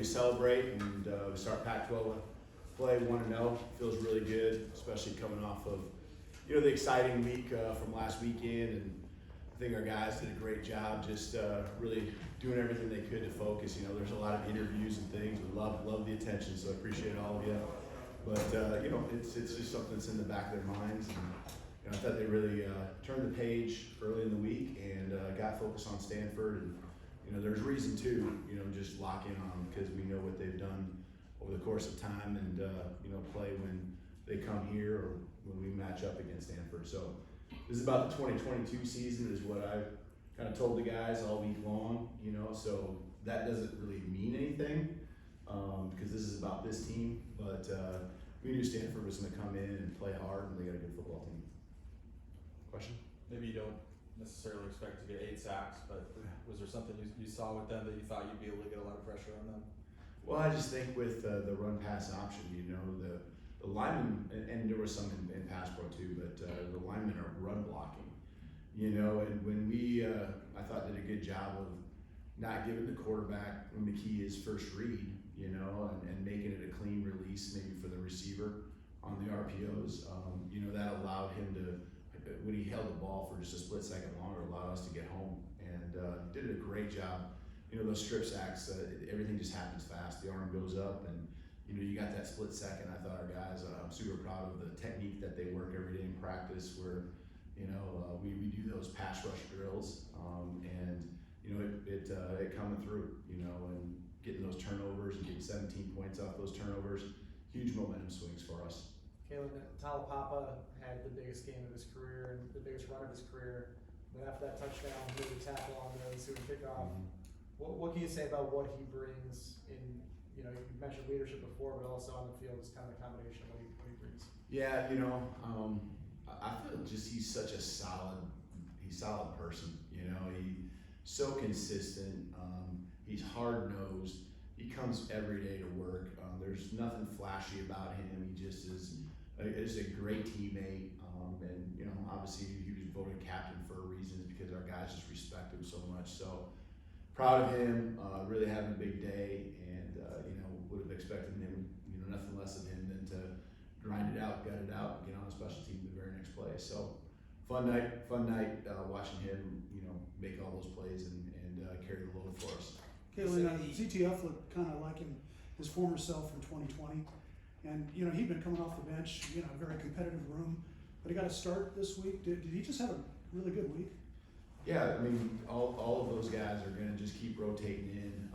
we celebrate and we start Pac-12 play 1-0. Feels really good, especially coming off of the exciting week from last weekend. And I think our guys did a great job just really doing everything they could to focus. There's a lot of interviews and things. We love the attention, so I appreciate all of you. But it's just something that's in the back of their minds. And I thought they really turned the page early in the week and got focused on Stanford. And there's reason to just lock in on them because we know what they've done over the course of time and play when they come here or when we match up against Stanford. So this is about the 2022 season is what I've kind of told the guys all week long. So that doesn't really mean anything because this is about this team. But we knew Stanford was going to come in and play hard, and they got a good football team. Question? Maybe you don't necessarily expect to get 8 sacks, but was there something you saw with them that you thought you'd be able to get a lot of pressure on them? Well, I just think with the run-pass option, the linemen, and there was some in pass pro too, but the linemen are run blocking, and when we, I thought did a good job of not giving the quarterback when McKee his first read, and making it a clean release maybe for the receiver on the RPOs, that allowed him to, when he held the ball for just a split second longer, allowed us to get home and did a great job. Those strip sacks, everything just happens fast. The arm goes up and you got that split second. I thought our guys, I'm super proud of the technique that they work every day in practice where, we do those pass rush drills and, it coming through, and getting those turnovers and getting 17 points off those turnovers, huge momentum swings for us. Kalen, Talapapa had the biggest game of his career and the biggest run of his career. But after that touchdown, he made a tackle on the ensuing kickoff. Mm-hmm. What can you say about what he brings in, you mentioned leadership before, but also on the field is kind of a combination of what he brings? Yeah, I feel just he's such a solid person. He's so consistent. He's hard-nosed. He comes every day to work. There's nothing flashy about him. He just is a great teammate. And obviously he was voted captain for a reason because our guys just respect him so much. So proud of him. Really having a big day, and would have expected him, nothing less of him than to grind it out, gut it out, and get on a special team the very next play. So fun night watching him, make all those plays and carry the load for us. Kalen, ZTF looked kind of like his former self from 2020, and he'd been coming off the bench, a very competitive room, but he got a start this week. Did he just have a really good week? Yeah, all of those guys are going to just keep rotating in.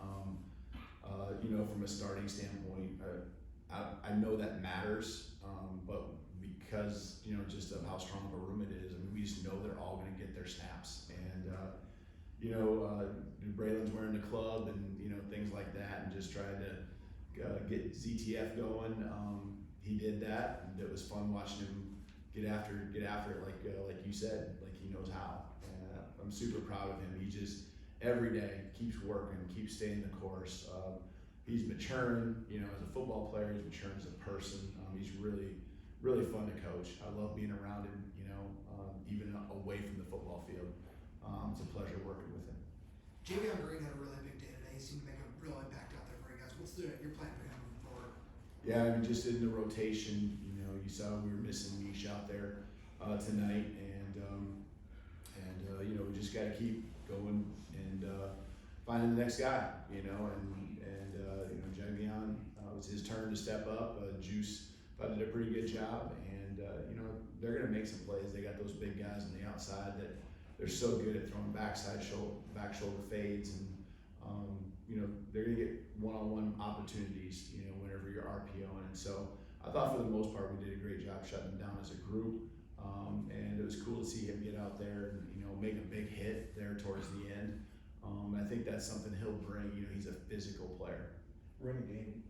From a starting standpoint, I know that matters, but because just of how strong of a room it is, we just know they're all going to get their snaps, and Braylon's wearing the club and things like that, and just trying to get ZTF going. He did that, and it was fun watching him get after it, like you said, like he knows how. And I'm super proud of him. He just every day keeps working, keeps staying the course. He's maturing, as a football player. He's maturing as a person. He's really, really fun to coach. I love being around him, even away from the football field. It's a pleasure working with him. Javion Green had a really big day today. He seemed to make a real impact out there for you guys. What's your plan for him moving forward? Yeah, just in the rotation, you saw we were missing Niche out there tonight, and we just got to keep going and finding the next guy, and Javion, it was his turn to step up. Juice did a pretty good job, and they're going to make some plays. They got those big guys on the outside that they're so good at throwing back shoulder fades, and they're going to get one-on-one opportunities, whenever you're RPOing. And so I thought for the most part we did a great job shutting them down as a group, and it was cool to see him get out there and make a big hit there towards the end. I think that's something he'll bring. He's a physical player. Running game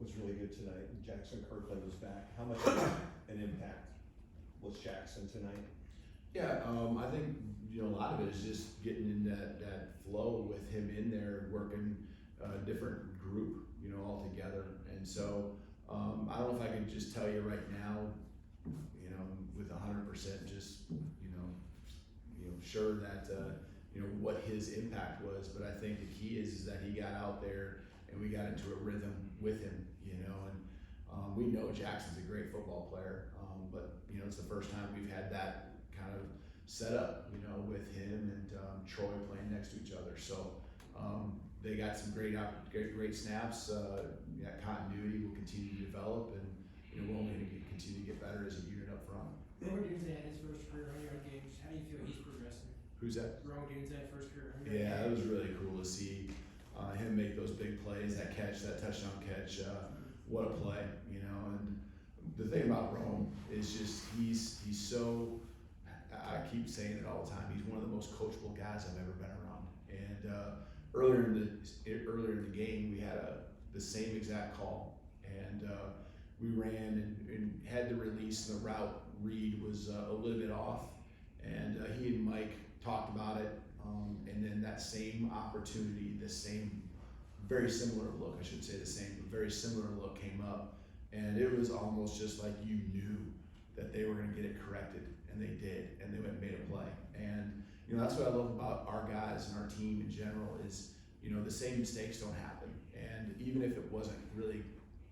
was really good tonight. Jackson Kirkland was back. How much of an impact was Jackson tonight? Yeah, I think a lot of it is just getting in that flow with him in there, working a different group, all together. And so I don't know if I can just tell you right now, with 100% just sure that what his impact was, but I think the key is that he got out there and we got into a rhythm with him, you know, and we know Jackson's a great football player, but you know, it's the first time we've had that kind of set up, you know, with him and Troy playing next to each other. So they got some great snaps. That continuity will continue to develop, and you know, we're only going to continue to get better as a unit up front. Rowan Dunze had his first career 100-yard games. How do you feel he's progressing? Who's that? Rowan Dunze had first career 100-yard Yeah, it games. was really cool to see him make those big plays, that touchdown catch. What a play, you know. And the thing about Rome is just he's so. I keep saying it all the time. He's one of the most coachable guys I've ever been around. And earlier in the game, we had the same exact call, and we ran and had the release. And the route read was a little bit off, and he and Mike talked about it. And then that same opportunity, very similar look, I should say the same, but very similar look came up, and it was almost just like you knew that they were going to get it corrected, and they did, and they went and made a play. And you know, that's what I love about our guys and our team in general is, you know, the same mistakes don't happen, and even if it wasn't really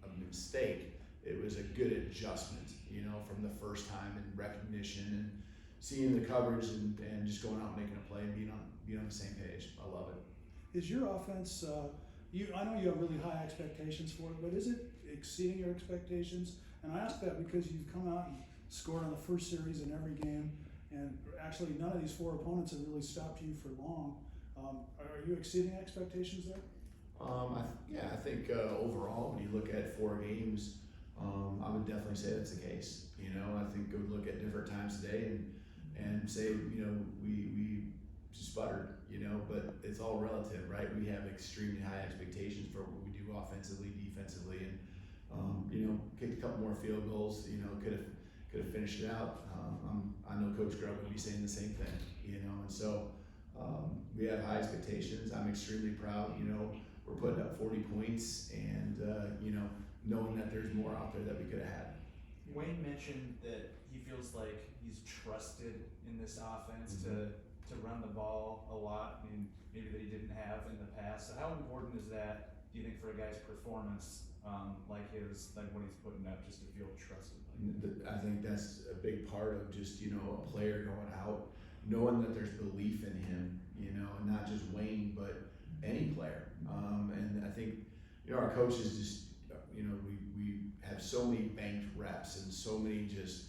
a mistake, it was a good adjustment, you know, from the first time, and recognition and seeing the coverage and just going out and making a play and being on the same page. I love it. Is your offense, I know you have really high expectations for it, but is it exceeding your expectations? And I ask that because you've come out and scored on the first series in every game, and actually none of these four opponents have really stopped you for long. Are you exceeding expectations there? I think overall, when you look at 4 games, I would definitely say that's the case. You know, I think we look at different times today and say, you know, we sputtered, you know, but it's all relative, right? We have extremely high expectations for what we do offensively, defensively, and you know, kicked a couple more field goals. You know, could have finished it out. I know Coach Grubb would be saying the same thing, you know, and so we have high expectations. I'm extremely proud. You know, we're putting up 40 points, and you know, knowing that there's more out there that we could have had. Wayne mentioned that he feels like he's trusted in this offense to run the ball a lot, and maybe that he didn't have in the past. So how important is that, do you think, for a guy's performance like what he's putting up, just to feel trusted? I think that's a big part of just, you know, a player going out, knowing that there's belief in him, you know, and not just Wayne, but any player. And I think, you know, our coaches just, you know, we have so many banked reps and so many just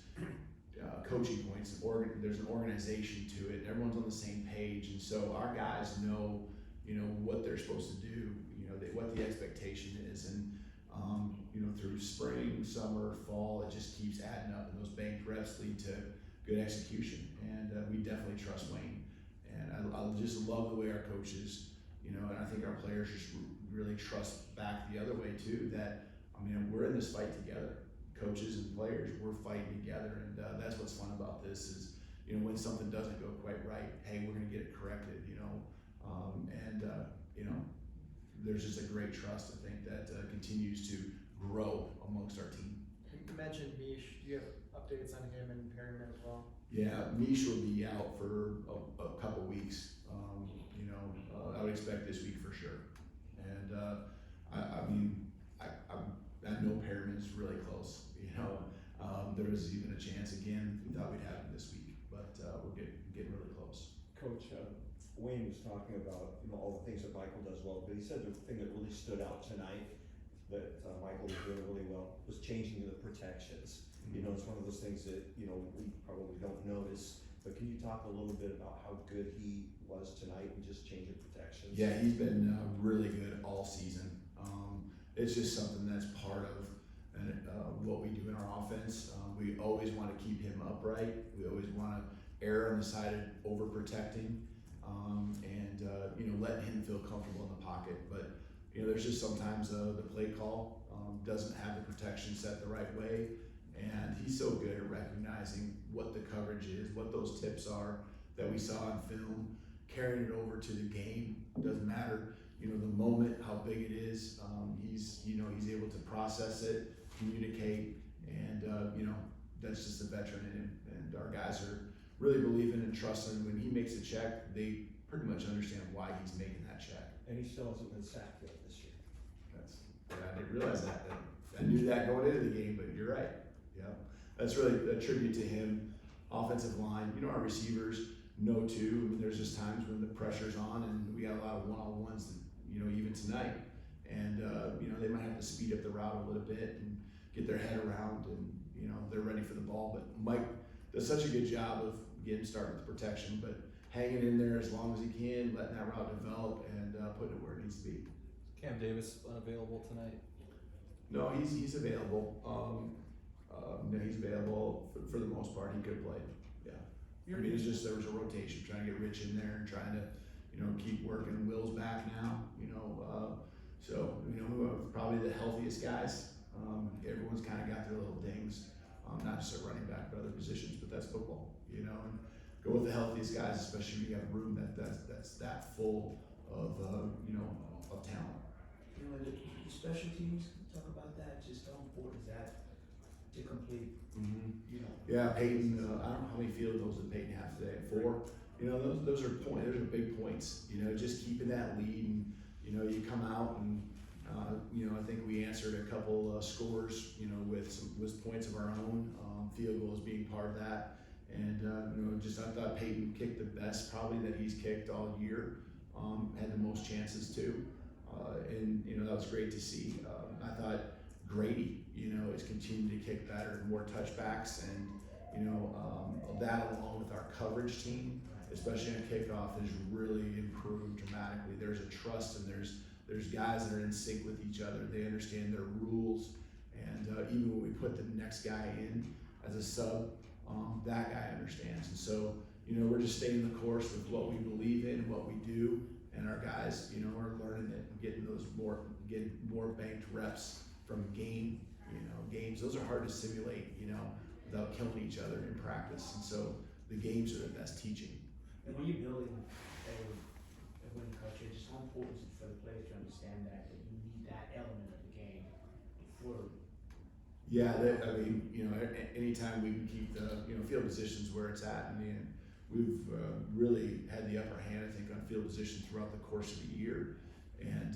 coaching points. There's an organization to it. Everyone's on the same page, and so our guys know, you know, what they're supposed to do. You know, what the expectation is, and you know, through spring, summer, fall, it just keeps adding up, and those banked reps lead to good execution. And we definitely trust Wayne, and I just love the way our coaches, you know, and I think our players just really trust back the other way too. That I mean, we're in this fight together. Coaches and players, we're fighting together, and that's what's fun about this is, you know, when something doesn't go quite right, hey, we're gonna get it corrected, you know, you know, there's just a great trust, I think, that continues to grow amongst our team. You mentioned Mish. Do you have updates on him and Perryman as well? Yeah, Mish will be out for a couple weeks. You know, I would expect this week for sure. And I mean, I know Perryman's really close. You know, there was even a chance again. We thought we'd have him this week, but we're getting really close. Coach, Wayne was talking about, you know, all the things that Michael does well, but he said the thing that really stood out tonight that Michael was doing really well was changing the protections. You know, it's one of those things that, you know, we probably don't notice, but can you talk a little bit about how good he was tonight and just changing protections? Yeah, he's been really good all season. It's just something that's part of what we do in our offense. We always want to keep him upright. We always want to err on the side of overprotecting, and you know, letting him feel comfortable in the pocket. But you know, there's just sometimes the play call doesn't have the protection set the right way, and he's so good at recognizing what the coverage is, what those tips are that we saw on film, carrying it over to the game. Doesn't matter, you know, the moment, how big it is. He's able to process it, communicate, and you know, that's just a veteran in him. And our guys are really believing and trusting. When he makes a check, they pretty much understand why he's making that check. And he still hasn't been sacked yet this year. didn't realize that. I knew that going into the game, but you're right. Yeah, that's really a tribute to him. Offensive line, you know, our receivers know too. I mean, there's just times when the pressure's on, and we got a lot of one-on-ones. You know, even tonight, and you know, they might have to speed up the route a little bit and get their head around, and you know, they're ready for the ball. But Mike does such a good job of getting started with protection, but hanging in there as long as he can, letting that route develop, and putting it where it needs to be. Cam Davis unavailable tonight. No, he's available. No, he's available for the most part. He could have played. Yeah. I mean, it's just there was a rotation, trying to get Rich in there and trying to, you know, keep working. Will's back now. You know, so you know, probably the healthiest guys. Everyone's kind of got their little dings. Not just at running back, but other positions. But that's football, you know. And go with the healthiest guys, especially when you have a room that's that full of you know, of talent. You know, the special teams, talk about that, just how important is that to complete, you know? Yeah, Peyton. I don't know how many field goals did Peyton have today. 4. You know, those are big points. You know, just keeping that lead, and you know, you come out and you know, I think we answered a couple scores. You know, with points of our own. Field goals being part of that, and you know, just I thought Peyton kicked the best probably that he's kicked all year. Had the most chances too, and you know, that was great to see. I thought Grady, you know, is continuing to kick better, more touchbacks, and you know, that along with our coverage team, especially on kickoff, has really improved dramatically. There's a trust, and there's guys that are in sync with each other. They understand their rules, and even when we put the next guy in as a sub, that guy understands. And so, you know, we're just staying the course with what we believe in, what we do, and our guys, you know, are learning it and getting more banked reps from games. Those are hard to simulate, you know, without killing each other in practice. And so the games are the best teaching. And when you're building a winning culture, just how important is it for the players to understand that you need that element of the game for. Yeah, I mean, you know, anytime we can keep the, you know, field positions where it's at, and we've really had the upper hand, I think, on field position throughout the course of the year. And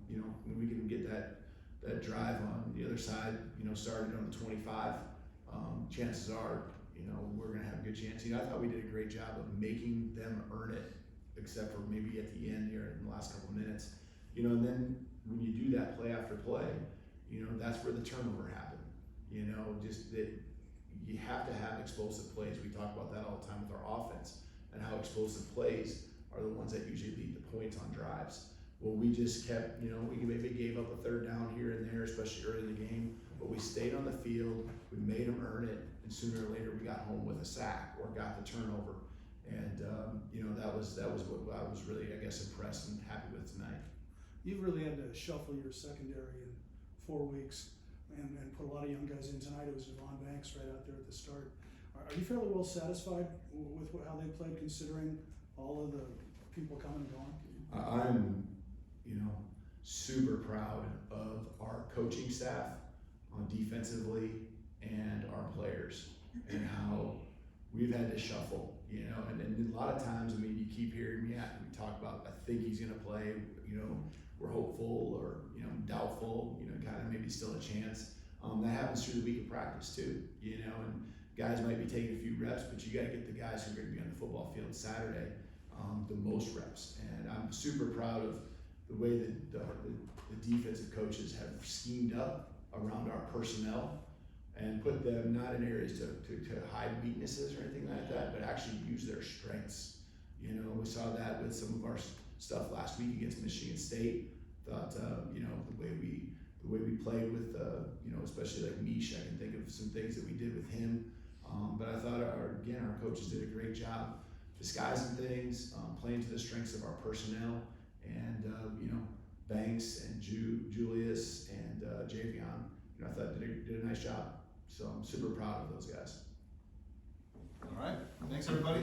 you know, when we can get that drive on the other side, you know, started on the 25, chances are, you know, we're gonna have a good chance. You know, I thought we did a great job of making them earn it, except for maybe at the end here in the last couple of minutes. You know, and then when you do that play after play, you know, that's where the turnover happened. You know, just that you have to have explosive plays. We talk about that all the time with our offense, and how explosive plays are the ones that usually lead to points on drives. Well, we just kept, you know, we maybe gave up a third down here and there, especially early in the game, but we stayed on the field, we made them earn it, and sooner or later we got home with a sack or got the turnover. And you know, that was what I was really, I guess, impressed and happy with tonight. You've really had to shuffle your secondary in 4 weeks and put a lot of young guys in. Tonight it was Javon Banks right out there at the start. Are you fairly well satisfied with how they played, considering all of the people coming and going? I'm, you know, super proud of our coaching staff on defensively and our players, and how we've had to shuffle, you know, and a lot of times, I mean, you keep hearing me we talk about, I think he's gonna play, you know, we're hopeful, or, you know, doubtful, you know, kind of maybe still a chance. That happens through the week of practice too, you know, and guys might be taking a few reps, but you gotta get the guys who are gonna be on the football field Saturday the most reps. And I'm super proud of the way that the defensive coaches have schemed up around our personnel and put them not in areas to hide weaknesses or anything like that, but actually use their strengths. You know, we saw that with some of our stuff last week against Michigan State. Thought, you know, the way we played with, you know, especially like Mish, I can think of some things that we did with him. But I thought our coaches did a great job disguising things, playing to the strengths of our personnel, and you know, Banks and Julius and Javion, you know, I thought did a nice job. So I'm super proud of those guys. All right, thanks everybody.